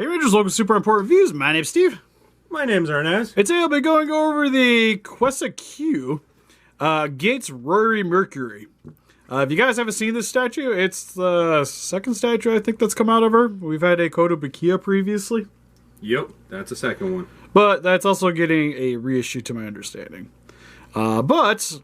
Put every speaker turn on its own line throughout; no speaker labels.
Hey Rangers, welcome to Super Important Reviews. My name's Steve.
My name's Ernest.
And today I'll be going over the g.a.t.e G.a.t.e's Rory Mercury. If you guys haven't seen this statue, it's the second statue I think that's come out of her. We've had a Kotobukiya previously.
Yep, that's the second one.
But that's also getting a reissue to my understanding. This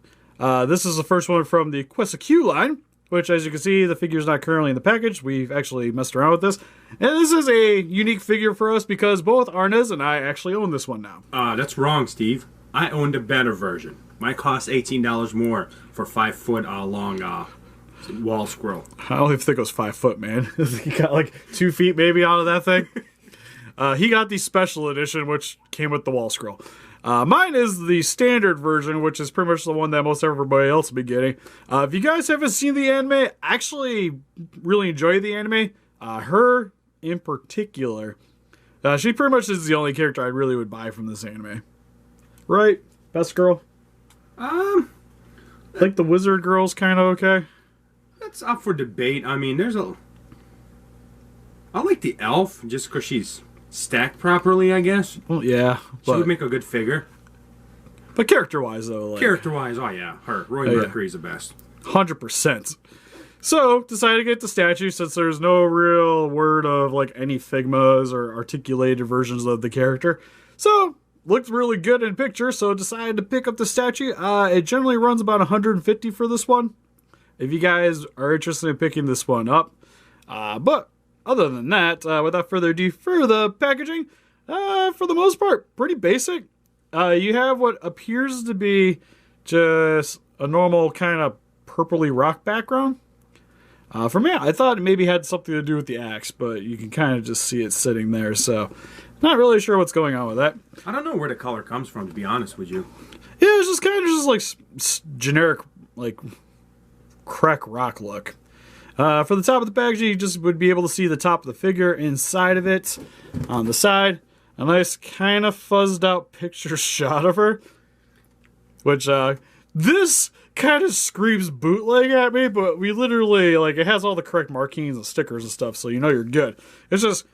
is the first one from the g.a.t.e line, which as you can see, the figure's not currently in the package. We've actually messed around with this. And this is a unique figure for us because both Arnez and I actually own this one now.
That's wrong, Steve. I owned a better version. Mine cost $18 more for 5 foot long wall scroll.
I don't even think it was 5 foot, man. He got like 2 feet maybe out of that thing. He got the special edition, which came with the wall scroll. Mine is the standard version, which is pretty much the one that most everybody else will be getting. If you guys haven't seen the anime, I actually really enjoy the anime. Her in particular, she pretty much is the only character I really would buy from this anime. Right? Best girl? I think the wizard girl's kind of okay.
That's up for debate. I mean, I like the elf just because she's stacked properly, I guess.
Well, yeah.
She would make a good figure.
But character-wise, though.
Character-wise, oh yeah. Rory Mercury's the best.
100%. So, decided to get the statue since there's no real word of like any Figmas or articulated versions of the character. So, looked really good in picture, so decided to pick up the statue. It generally runs about $150 for this one. If you guys are interested in picking this one up. But other than that, without further ado, for the packaging, for the most part, pretty basic. You have what appears to be just a normal kind of purpley rock background. For me, I thought it maybe had something to do with the axe, but you can kind of just see it sitting there, so not really sure what's going on with that.
I don't know where the color comes from, to be honest with you.
Yeah, it's just kind of just like generic, like crack rock look. For the top of the packaging, you just would be able to see the top of the figure inside of it. On the side, a nice kind of fuzzed out picture shot of her. Which, this kind of screams bootleg at me, but we literally, like, it has all the correct markings and stickers and stuff, so you know you're good. It's just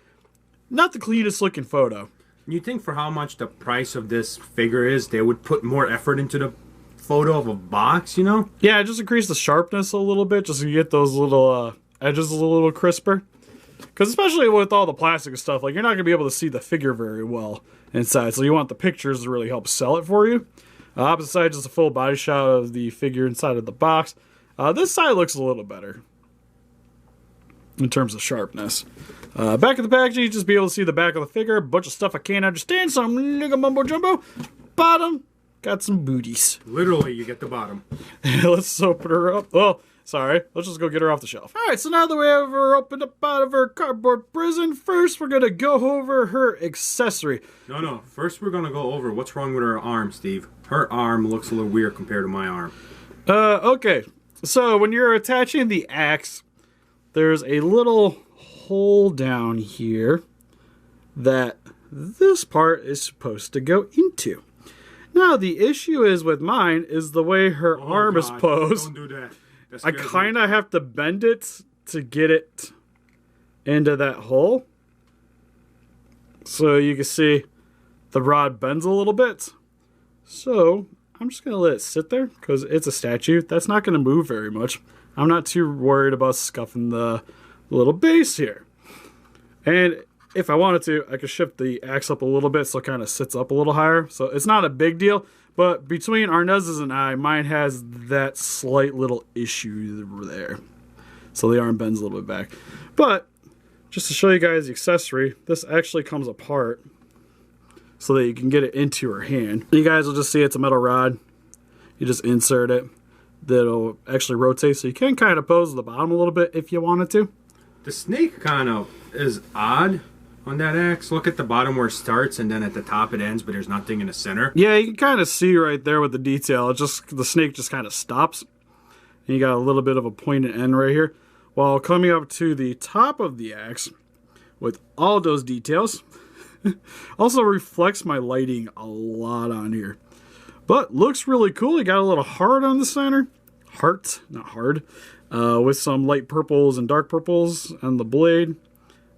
not the cleanest looking photo.
You think for how much the price of this figure is, they would put more effort into the photo of a box, you know?
Yeah, just increase the sharpness a little bit, just to get those little edges a little crisper. Because especially with all the plastic and stuff, like, you're not going to be able to see the figure very well inside, so you want the pictures to really help sell it for you. Opposite side, just a full body shot of the figure inside of the box. This side looks a little better in terms of sharpness. Back of the packaging, you just be able to see the back of the figure. A bunch of stuff I can't understand. Some nigga mumbo jumbo. Bottom, got some booties.
Literally, you get the bottom.
Let's open her up. Oh, sorry. Let's just go get her off the shelf. All right, so now that we have her opened up out of her cardboard prison, first we're going to go over her accessory.
No. First we're going to go over what's wrong with her arm, Steve. Her arm looks a little weird compared to my arm.
Okay. So when you're attaching the axe, there's a little hole down here that this part is supposed to go into. Now, the issue is with mine is the way her arm is posed.
Don't do that.
I kind of have to bend it to get it into that hole. So you can see the rod bends a little bit. So I'm just going to let it sit there because it's a statue. That's not going to move very much. I'm not too worried about scuffing the little base here. And if I wanted to, I could shift the axe up a little bit so it kind of sits up a little higher. So it's not a big deal. But between Arnez's and I, mine has that slight little issue there. So the arm bends a little bit back. But just to show you guys the accessory, this actually comes apart so that you can get it into her hand. You guys will just see it's a metal rod. You just insert it. That'll actually rotate so you can kind of pose the bottom a little bit if you wanted to.
The snake kind of is odd on that axe. Look at the bottom where it starts and then at the top it ends, but there's nothing in the center.
Yeah, you can kind of see right there with the detail. It just, the snake just kind of stops. And you got a little bit of a pointed end right here. While coming up to the top of the axe with all those details. Also reflects my lighting a lot on here. But looks really cool. You got a little heart on the center. Heart, not hard. With some light purples and dark purples on the blade.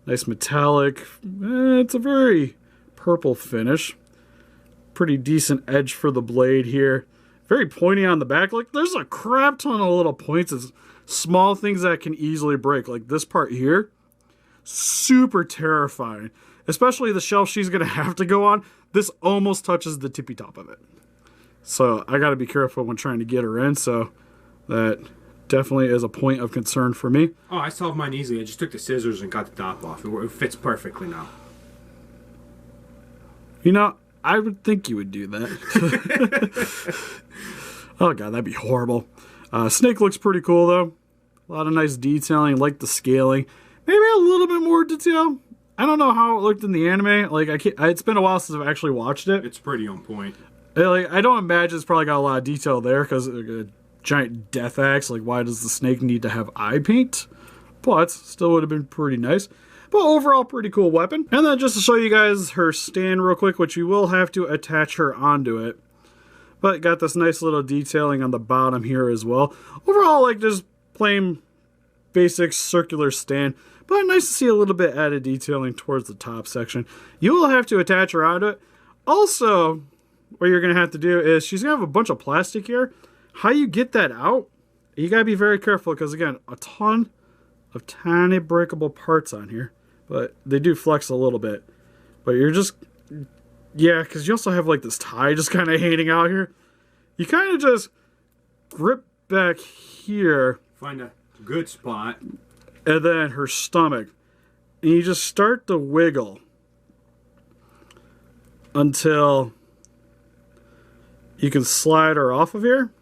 Nice metallic. It's a very purple finish. Pretty decent edge for the blade here. Very pointy on the back. Like, there's a crap ton of little points. It's small things that can easily break. Like this part here. Super terrifying. Especially the shelf she's going to have to go on. This almost touches the tippy top of it. So I got to be careful when trying to get her in. So that definitely is a point of concern for me.
Oh, I solved mine easily. I just took the scissors and got the top off. It fits perfectly now.
You know, I would think you would do that. Oh, God, that'd be horrible. Snake looks pretty cool, though. A lot of nice detailing. Like the scaling. Maybe a little bit more detail. I don't know how it looked in the anime. Like, it's been a while since I've actually watched it.
It's pretty on point.
Like, I don't imagine it's probably got a lot of detail there because a giant death axe. Like, why does the snake need to have eye paint? But still would have been pretty nice. But overall, pretty cool weapon. And then just to show you guys her stand real quick, which you will have to attach her onto it. But got this nice little detailing on the bottom here as well. Overall, like just plain basic circular stand. But nice to see a little bit added detailing towards the top section. You will have to attach her onto it. Also, what you're going to have to do is she's going to have a bunch of plastic here. How you get that out, you got to be very careful because, again, a ton of tiny breakable parts on here. But they do flex a little bit. But you're just... Yeah, because you also have like this tie just kind of hanging out here. You kind of just grip back here.
Find a good spot.
And then her stomach. And you just start to wiggle until you can slide her off of here.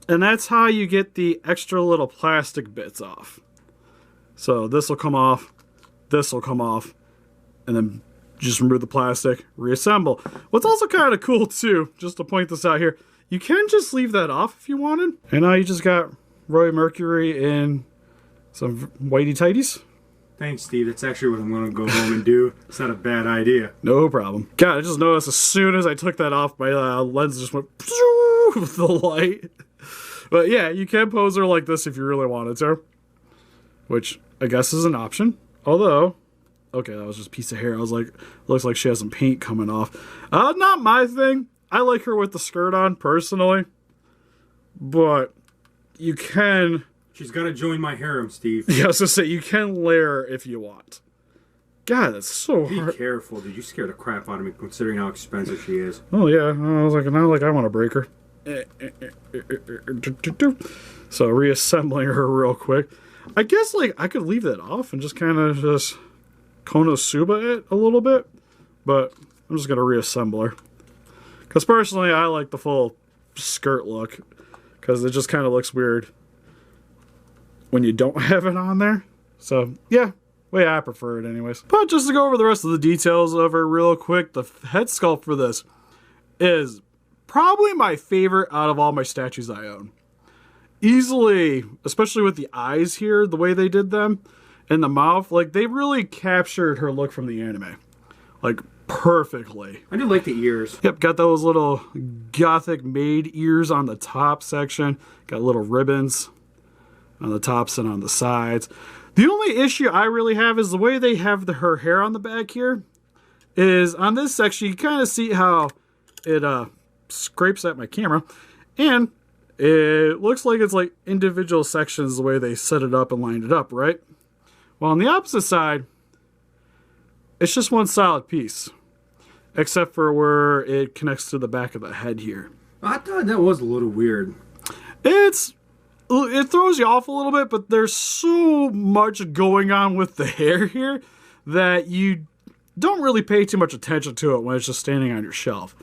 And that's how you get the extra little plastic bits off. So this will come off. This will come off. And then just remove the plastic, reassemble. What's also kind of cool too, just to point this out here, you can just leave that off if you wanted. And now you just got Rory Mercury in some whitey tighties.
Thanks, Steve. That's actually what I'm going to go home and do. It's not a bad idea.
No problem. God, I just noticed as soon as I took that off, my lens just went with the light. But yeah, you can pose her like this if you really wanted to, which I guess is an option. Although... Okay, that was just a piece of hair. I was like, looks like she has some paint coming off. Not my thing. I like her with the skirt on, personally. But you can...
She's got to join my harem, Steve.
Yeah, I was going to say, you can layer if you want. God, that's so hard.
Be careful, dude. You scared the crap out of me, considering how expensive she is.
Oh, yeah. I was like, now like I want to break her. So, reassembling her real quick. I guess, like, I could leave that off and just kind of just... Konosuba it a little bit, but I'm just going to reassemble her. Because personally, I like the full skirt look, because it just kind of looks weird when you don't have it on there. So, yeah, way I prefer it anyways. But just to go over the rest of the details of her real quick, the head sculpt for this is probably my favorite out of all my statues I own. Easily, especially with the eyes here, the way they did them. And the mouth, like, they really captured her look from the anime. Like, perfectly.
I do like the ears.
Yep, got those little gothic maid ears on the top section. Got little ribbons on the tops and on the sides. The only issue I really have is the way they have her hair on the back here. Is on this section, you kind of see how it scrapes at my camera. And it looks like it's like individual sections the way they set it up and lined it up, right? Well, on the opposite side, it's just one solid piece. Except for where it connects to the back of the head here.
I thought that was a little weird.
It throws you off a little bit, but there's so much going on with the hair here that you don't really pay too much attention to it when it's just standing on your shelf.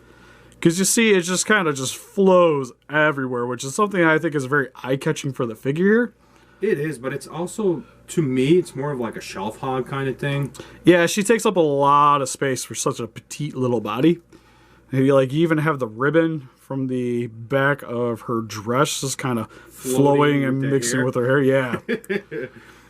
Because you see, it just kind of just flows everywhere, which is something I think is very eye-catching for the figure here.
It is, but it's also, to me, it's more of like a shelf hog kind of thing.
Yeah, she takes up a lot of space for such a petite little body. Maybe like you even have the ribbon from the back of her dress just kind of flowing and mixing with her hair. Yeah.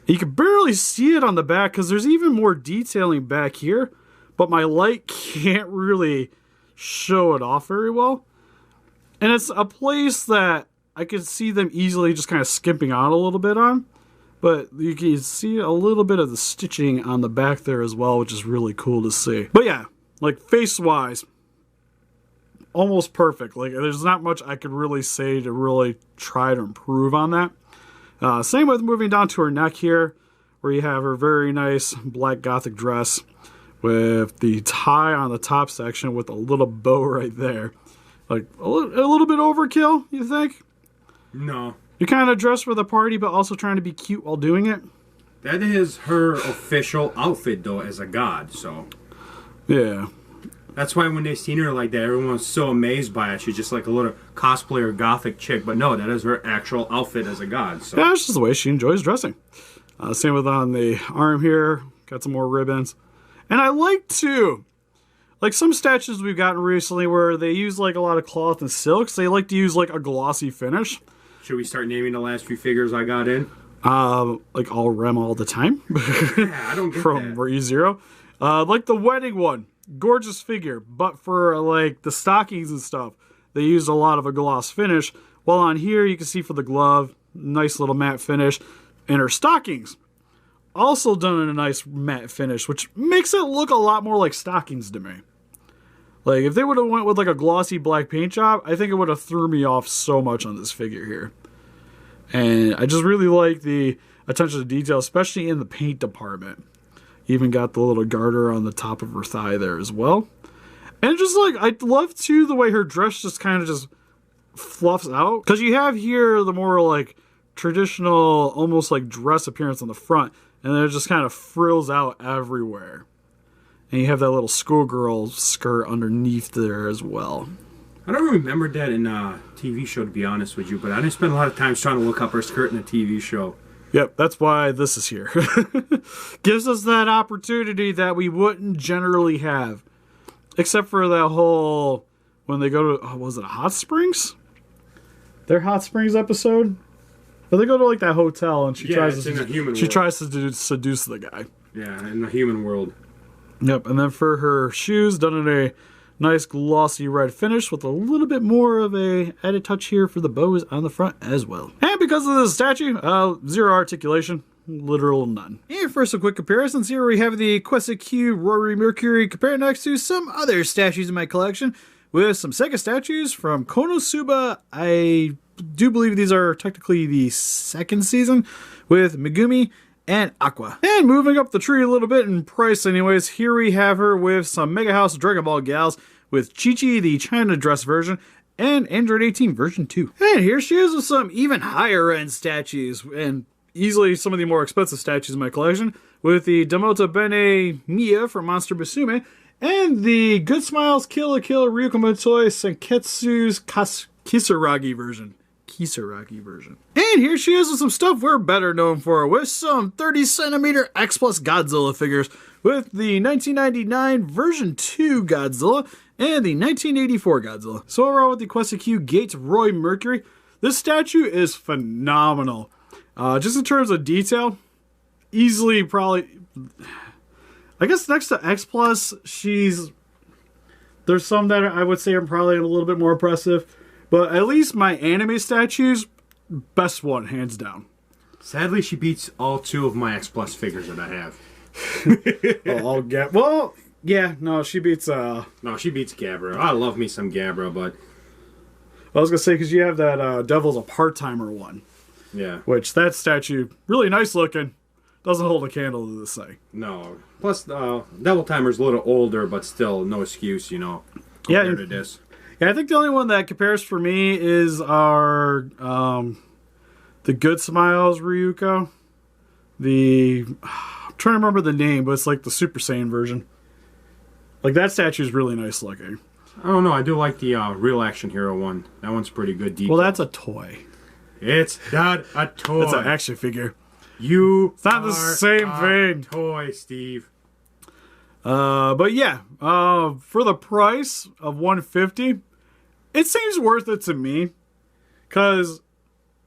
You can barely see it on the back because there's even more detailing back here, but my light can't really show it off very well. And it's a place that I could see them easily just kind of skimping out a little bit on. but you can see a little bit of the stitching on the back there as well, which is really cool to see. But yeah, like face-wise, almost perfect. Like there's not much I could really say to really try to improve on that. Same with moving down to her neck here, where you have her very nice black gothic dress with the tie on the top section with a little bow right there. Like a little bit overkill, you think?
No.
You're kind of dressed for the party, but also trying to be cute while doing it.
That is her official outfit, though, as a god, so.
Yeah.
That's why when they seen her like that, everyone was so amazed by it. She's just like a little cosplayer gothic chick. But no, that is her actual outfit as a god. So.
Yeah, it's just the way she enjoys dressing. Same with on the arm here. Got some more ribbons. And I like to, like some statues we've gotten recently where they use like a lot of cloth and silks, they like to use like a glossy finish.
Should we start naming the last few figures I got in?
Like all Rem all the time.
Yeah, I don't get
From
that.
ReZero. Like the wedding one. Gorgeous figure. But for like the stockings and stuff, they used a lot of a gloss finish. While on here, you can see for the glove, nice little matte finish. And her stockings, also done in a nice matte finish, which makes it look a lot more like stockings to me. Like, if they would have went with like a glossy black paint job, I think it would have threw me off so much on this figure here. And I just really like the attention to detail, especially in the paint department. Even got the little garter on the top of her thigh there as well. And just like, I love too the way her dress just kind of just fluffs out. Because you have here the more like traditional, almost like dress appearance on the front. And then it just kind of frills out everywhere. And you have that little schoolgirl skirt underneath there as well.
I don't remember that in a TV show, to be honest with you, but I didn't spend a lot of time trying to look up her skirt in a TV show.
Yep, that's why this is here. Gives us that opportunity that we wouldn't generally have. Except for that whole, when they go to, was it Hot Springs? Their Hot Springs episode? But they go to like that hotel and she tries to seduce the guy.
Yeah, in the human world.
Yep, and then for her shoes, done in a nice glossy red finish with a little bit more of a added touch here for the bows on the front as well. And because of this statue, zero articulation, literal none. And for some quick comparisons, here we have the g.a.t.e Rory Mercury compared next to some other statues in my collection with some Sega statues from Konosuba. I do believe these are technically the second season with Megumi and Aqua. And moving up the tree a little bit in price anyways, here we have her with some Mega House Dragon Ball gals with Chi-Chi, the China dress version, and Android 18 version 2. And here she is with some even higher end statues, and easily some of the more expensive statues in my collection, with the Damoto Bene Mia from Monster Musume, and the Good Smiles Kill la Kill Ryuko Motoi Senketsu's Kisaragi version. And here she is with some stuff we're better known for, with some 30cm X Plus Godzilla figures, with the 1999 version 2 Godzilla and the 1984 Godzilla. So overall with the g.a.t.e Gate Rory Mercury, this statue is phenomenal. Just in terms of detail, easily probably, I guess next to X Plus, there's some that I would say are probably a little bit more impressive. But at least my anime statues, best one, hands down.
Sadly, she beats all two of my X Plus figures that I have.
She beats...
No, she beats Gabra. I love me some Gabra, but...
I was going to say, because you have that Devil's a Part-Timer one.
Yeah.
Which, that statue, really nice looking, doesn't hold a candle to this thing.
No. Plus, Devil Timer's a little older, but still, no excuse, compared to this.
Yeah, I think the only one that compares for me is our the Good Smiles Ryuko. I'm trying to remember the name, but it's like the Super Saiyan version. Like that statue is really nice looking.
I don't know. I do like the Real Action Hero one. That one's pretty good. Detail.
Well, that's a toy.
It's not a toy.
It's an action figure.
It's
not the same thing.
Toy, Steve.
But yeah, for the price of $150. It seems worth it to me, because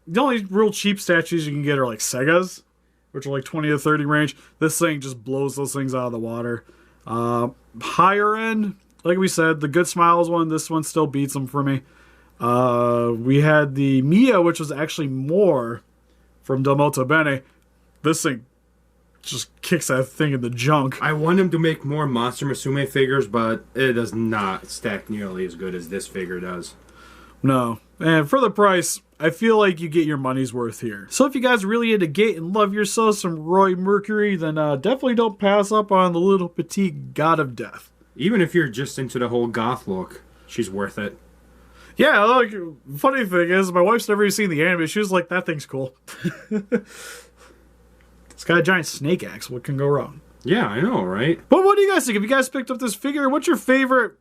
the only real cheap statues you can get are like Segas, which are like 20 to 30 range. This thing just blows those things out of the water. Higher end, like we said, the Good Smiles one, this one still beats them for me. We had the Mia, which was actually more from Damoto Bene. this thing just kicks that thing in the junk.
I want him to make more Monster Musume figures, but it does not stack nearly as good as this figure does.
No. And for the price, I feel like you get your money's worth here. So if you guys are really into g.a.t.e and love yourself some Rory Mercury, then definitely don't pass up on the little petite god of death.
Even if you're just into the whole goth look, she's worth it.
Yeah, like, funny thing is, my wife's never even seen the anime. She was like, that thing's cool. It's got a giant snake axe. What can go wrong?
Yeah, I know, right?
But what do you guys think? If you guys picked up this figure, what's your favorite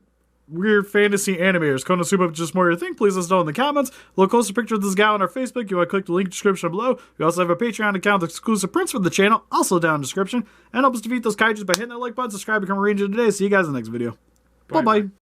weird fantasy animators? Konosuba just more your thing? Please let us know in the comments. Look closer picture of this guy on our Facebook. You want to click the link in the description below. We also have a Patreon account with exclusive prints for the channel, also down in the description. And help us defeat those kaijus by hitting that like button, subscribe, become a ranger today. See you guys in the next video. Bye-bye.